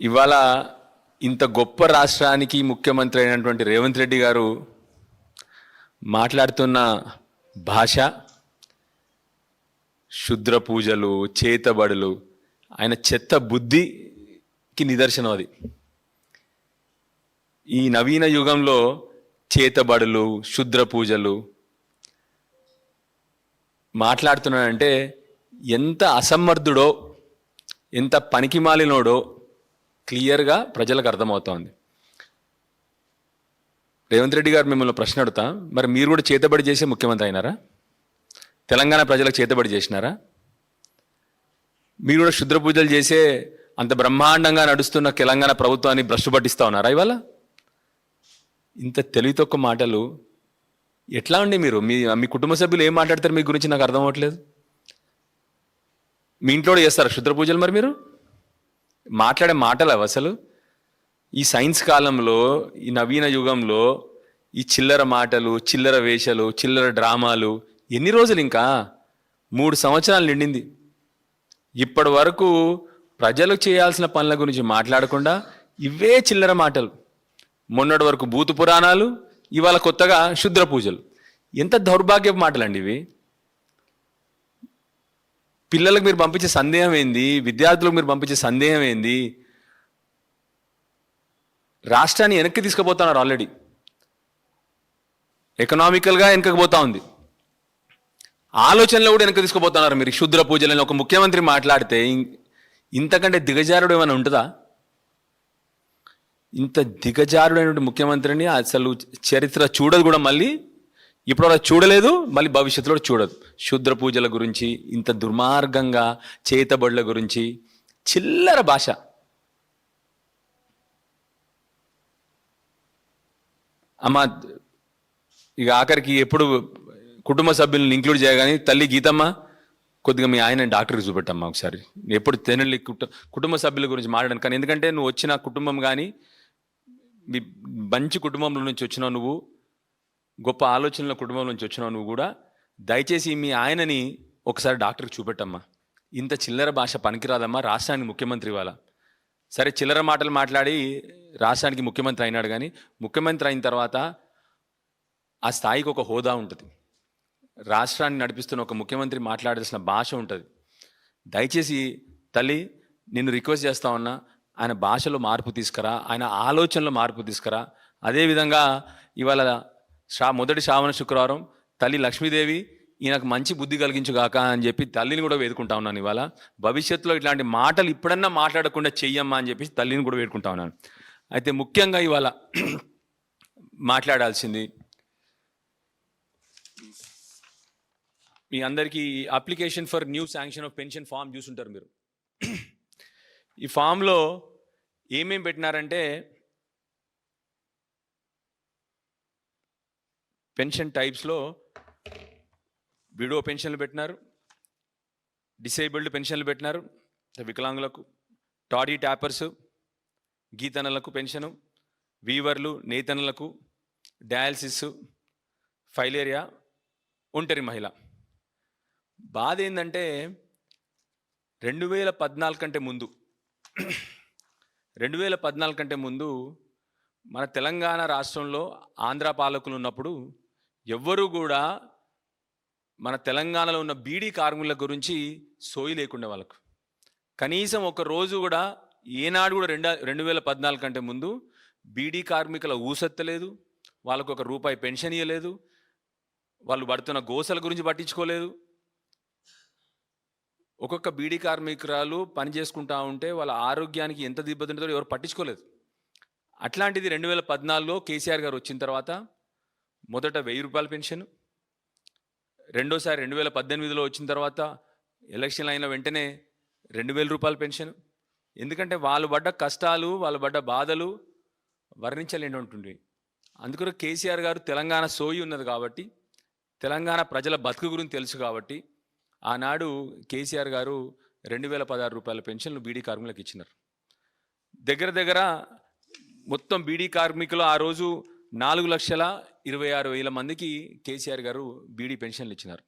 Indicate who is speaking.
Speaker 1: ఇవాళ ఇంత గొప్ప రాష్ట్రానికి ముఖ్యమంత్రి అయినటువంటి రేవంత్ రెడ్డి గారు మాట్లాడుతున్న భాష, శుద్ర పూజలు, చేతబడులు, ఆయన చెత్త బుద్ధికి నిదర్శనం అది. ఈ నవీన యుగంలో చేతబడులు, శుద్ర పూజలు మాట్లాడుతున్నాడంటే ఎంత అసమర్థుడో, ఎంత పనికిమాలినోడో క్లియర్గా ప్రజలకు అర్థమవుతోంది. రేవంత్ రెడ్డి గారు మిమ్మల్ని ప్రశ్న అడుగుతా, మరి మీరు కూడా చేతబడి చేసే ముఖ్యమంత్రి అయినారా? తెలంగాణ ప్రజలకు చేతబడి చేసినారా? మీరు కూడా శుద్ర పూజలు చేసే అంత బ్రహ్మాండంగా నడుస్తున్న తెలంగాణ ప్రభుత్వాన్ని భ్రష్టు పట్టిస్తా ఉన్నారా? ఇవాళ ఇంత తెలివి తక్కువ మాటలు ఎట్లా ఉండి మీరు మీ కుటుంబ సభ్యులు ఏం మాట్లాడతారు మీ గురించి నాకు అర్థం అవ్వట్లేదు. మీ ఇంట్లో చేస్తారా శుద్ర పూజలు? మరి మీరు మాట్లాడే మాటలు అవి అసలు ఈ సైన్స్ కాలంలో, ఈ నవీన యుగంలో ఈ చిల్లర మాటలు, చిల్లర వేషాలు, చిల్లర డ్రామాలు ఎన్ని రోజులు? ఇంకా 3 సంవత్సరాలు నిండింది. ఇప్పటి వరకు ప్రజలు చేయాల్సిన పనుల గురించి మాట్లాడకుండా ఇవే చిల్లర మాటలు. మొన్నటి వరకు భూతు పురాణాలు, ఇవాళ కొత్తగా శుద్ర పూజలు. ఎంత దౌర్భాగ్యపు మాటలండి ఇవి. పిల్లలకు మీరు పంపించే సందేహం ఏంది? విద్యార్థులకు మీరు పంపించే సందేహం ఏంది? రాష్ట్రాన్ని వెనక్కి తీసుకుపోతున్నారు. ఆల్రెడీ ఎకనామికల్గా వెనకపోతా ఉంది, ఆలోచనలో కూడా వెనక్కి తీసుకుపోతున్నారు. మీరు శుద్ర పూజలని ఒక ముఖ్యమంత్రి మాట్లాడితే ఇంతకంటే దిగజారుడు ఏమైనా ఉంటుందా? ఇంత దిగజారుడైనటువంటి ముఖ్యమంత్రిని అసలు చరిత్ర చూడదు కూడా. మళ్ళీ ఇప్పుడు అలా చూడలేదు, మళ్ళీ భవిష్యత్తులో చూడదు. శుద్ర పూజల గురించి, ఇంత దుర్మార్గంగా చేతబడుల గురించి చిల్లర భాష. అమ్మ ఇక ఆఖరికి ఎప్పుడు కుటుంబ సభ్యులను ఇంక్లూడ్ చేయగానే, తల్లి గీతమ్మ కొద్దిగా మీ ఆయన డాక్టర్కి చూపెట్టమ్మా ఒకసారి. ఎప్పుడు తెనల్లి కుటుంబ సభ్యుల గురించి మాట్లాడాను. కానీ ఎందుకంటే నువ్వు వచ్చిన కుటుంబం కానీ, మీ మంచి కుటుంబంలో నుంచి వచ్చినావు, నువ్వు గొప్ప ఆలోచనల కుటుంబం నుంచి వచ్చినావు, నువ్వు కూడా దయచేసి మీ ఆయనని ఒకసారి డాక్టర్కి చూపెట్టమ్మా. ఇంత చిల్లర భాష పనికిరాదమ్మా. రాష్ట్రానికి ముఖ్యమంత్రి ఇవ్వాల. సరే చిల్లర మాటలు మాట్లాడి రాష్ట్రానికి ముఖ్యమంత్రి అయినాడు, కానీ ముఖ్యమంత్రి అయిన తర్వాత ఆ స్థాయికి ఒక హోదా ఉంటుంది. రాష్ట్రాన్ని నడిపిస్తున్న ఒక ముఖ్యమంత్రి మాట్లాడాల్సిన భాష ఉంటుంది. దయచేసి తల్లి నిన్ను రిక్వెస్ట్ చేస్తా ఉన్నా, ఆయన భాషలో మార్పు తీసుకురా, ఆయన ఆలోచనలో మార్పు తీసుకురా. అదేవిధంగా ఇవాళ మొదటి శ్రావణ శుక్రవారం తల్లి లక్ష్మీదేవి ఈయనకు మంచి బుద్ధి కలిగించుగాక అని చెప్పి తల్లిని కూడా వేడుకుంటా ఉన్నాను. ఇవాళ భవిష్యత్తులో ఇట్లాంటి మాటలు ఇప్పుడన్నా మాట్లాడకుండా చెయ్యమ్మా అని చెప్పి తల్లిని కూడా వేడుకుంటా ఉన్నాను. అయితే ముఖ్యంగా ఇవాళ మాట్లాడాల్సింది, మీ అందరికీ application for new sanction of pension form చూసుంటారు మీరు. ఈ ఫామ్లో ఏమేమి పెట్టినారంటే, పెన్షన్ టైప్స్లో విడో పెన్షన్లు పెట్టినారు, డిసేబుల్డ్ పెన్షన్లు పెట్టినారు, వికలాంగులకు, టాడీ ట్యాపర్సు, గీతనలకు పెన్షను, వీవర్లు, నేతనలకు, డయాలసిస్, ఫైలేరియా, ఒంటరి మహిళ. బాధ ఏంటంటే 2014 కంటే ముందు 2014 కంటే ముందు మన తెలంగాణ రాష్ట్రంలో ఆంధ్ర పాలకులు ఉన్నప్పుడు ఎవ్వరూ కూడా మన తెలంగాణలో ఉన్న బీడీ కార్మికుల గురించి సోయి లేకుండా వాళ్ళకు కనీసం ఒక రోజు కూడా, ఏనాడు కూడా 2014 కంటే ముందు బీడీ కార్మికుల ఊసెత్తలేదు, వాళ్ళకు ఒక రూపాయి పెన్షన్ ఇవ్వలేదు, వాళ్ళు పడుతున్న గోసల గురించి పట్టించుకోలేదు. ఒక్కొక్క బీడీ కార్మికురాలు పని చేసుకుంటా ఉంటే వాళ్ళ ఆరోగ్యానికి ఎంత దెబ్బతింటుందో ఎవరు పట్టించుకోలేదు. అట్లాంటిది 2014లో కేసీఆర్ గారు వచ్చిన తర్వాత మొదట 1000 రూపాయల పెన్షన్, రెండోసారి 2018లో వచ్చిన తర్వాత ఎలక్షన్లు అయిన వెంటనే 2000 రూపాయల పెన్షన్. ఎందుకంటే వాళ్ళు పడ్డ కష్టాలు, వాళ్ళు పడ్డ బాధలు వర్ణించలేని ఉంటుంది. అందుకని కేసీఆర్ గారు తెలంగాణ సోయి ఉన్నది కాబట్టి, తెలంగాణ ప్రజల బతుకు గురించి తెలుసు కాబట్టి ఆనాడు కేసీఆర్ గారు 2016 రూపాయల పెన్షన్లు బీడీ కార్మికులకు ఇచ్చినారు. దగ్గర మొత్తం బీడీ కార్మికులు ఆ రోజు 4,26,000 మందికి కేసీఆర్ గారు బీడీ పెన్షన్లు ఇచ్చినారు.